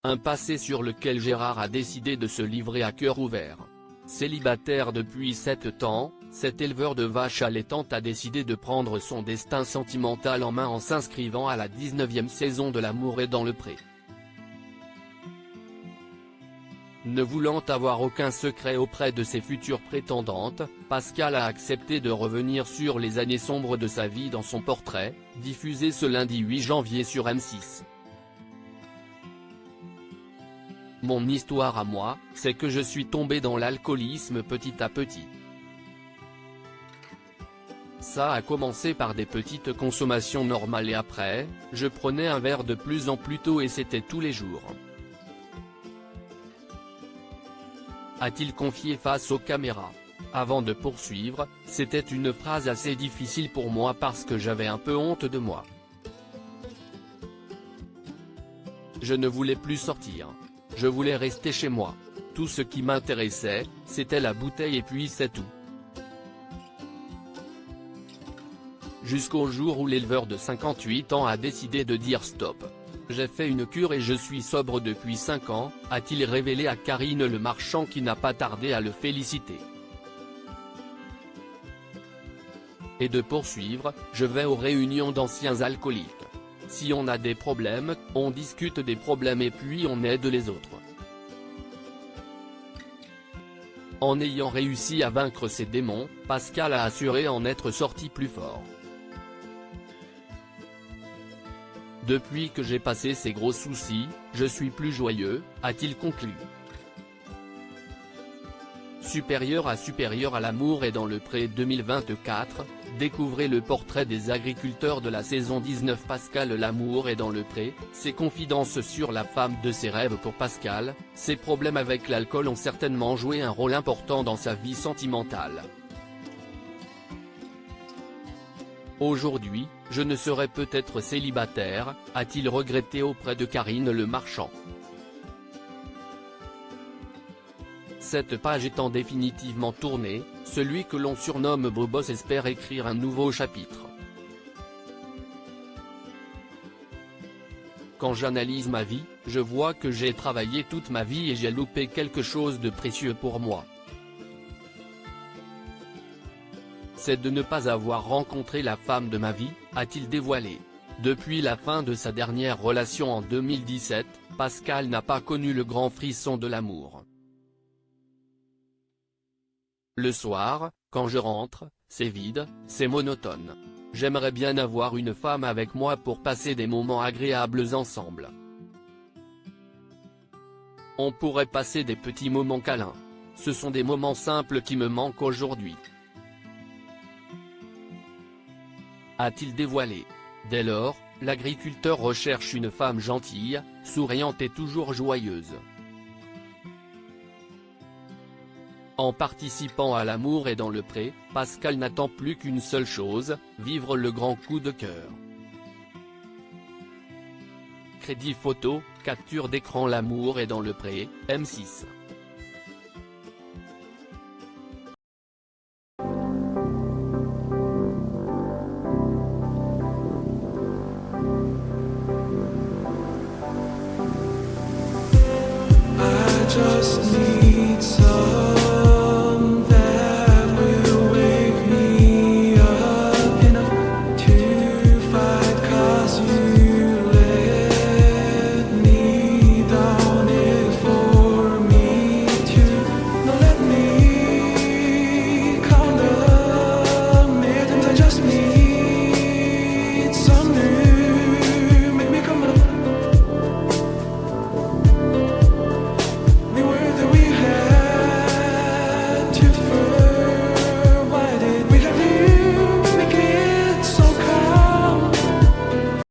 Un passé sur lequel Gérard a décidé de se livrer à cœur ouvert. Célibataire depuis 7 ans, cet éleveur de vaches allaitantes a décidé de prendre son destin sentimental en main en s'inscrivant à la 19e saison de L'amour est dans le pré. Ne voulant avoir aucun secret auprès de ses futures prétendantes, Pascal a accepté de revenir sur les années sombres de sa vie dans son portrait, diffusé ce lundi 8 janvier sur M6. Mon histoire à moi, c'est que je suis tombé dans l'alcoolisme petit à petit. Ça a commencé par des petites consommations normales et après, je prenais un verre de plus en plus tôt et c'était tous les jours. A-t-il confié face aux caméras. Avant de poursuivre, c'était une phrase assez difficile pour moi parce que j'avais un peu honte de moi. Je ne voulais plus sortir. Je voulais rester chez moi. Tout ce qui m'intéressait, c'était la bouteille et puis c'est tout. Jusqu'au jour où l'éleveur de 58 ans a décidé de dire stop. J'ai fait une cure et je suis sobre depuis 5 ans, a-t-il révélé à Karine Le Marchand qui n'a pas tardé à le féliciter. Et de poursuivre, je vais aux réunions d'anciens alcooliques. Si on a des problèmes, on discute des problèmes et puis on aide les autres. En ayant réussi à vaincre ses démons, Pascal a assuré en être sorti plus fort. Depuis que j'ai passé ces gros soucis, je suis plus joyeux, a-t-il conclu. Supérieur à l'amour est dans le pré 2024, découvrez le portrait des agriculteurs de la saison 19. Pascal L'amour est dans le pré, ses confidences sur la femme de ses rêves. Pour Pascal, ses problèmes avec l'alcool ont certainement joué un rôle important dans sa vie sentimentale. Aujourd'hui, je ne serai peut-être célibataire, a-t-il regretté auprès de Karine Le Marchand. Cette page étant définitivement tournée, celui que l'on surnomme Bobos espère écrire un nouveau chapitre. Quand j'analyse ma vie, je vois que j'ai travaillé toute ma vie et j'ai loupé quelque chose de précieux pour moi. C'est de ne pas avoir rencontré la femme de ma vie, a-t-il dévoilé. Depuis la fin de sa dernière relation en 2017, Pascal n'a pas connu le grand frisson de l'amour. Le soir, quand je rentre, c'est vide, c'est monotone. J'aimerais bien avoir une femme avec moi pour passer des moments agréables ensemble. On pourrait passer des petits moments câlins. Ce sont des moments simples qui me manquent aujourd'hui. A-t-il dévoilé. Dès lors, l'agriculteur recherche une femme gentille, souriante et toujours joyeuse. En participant à L'amour est dans le pré, Pascal n'attend plus qu'une seule chose, vivre le grand coup de cœur. Crédit photo, capture d'écran. L'amour est dans le pré, M6. Just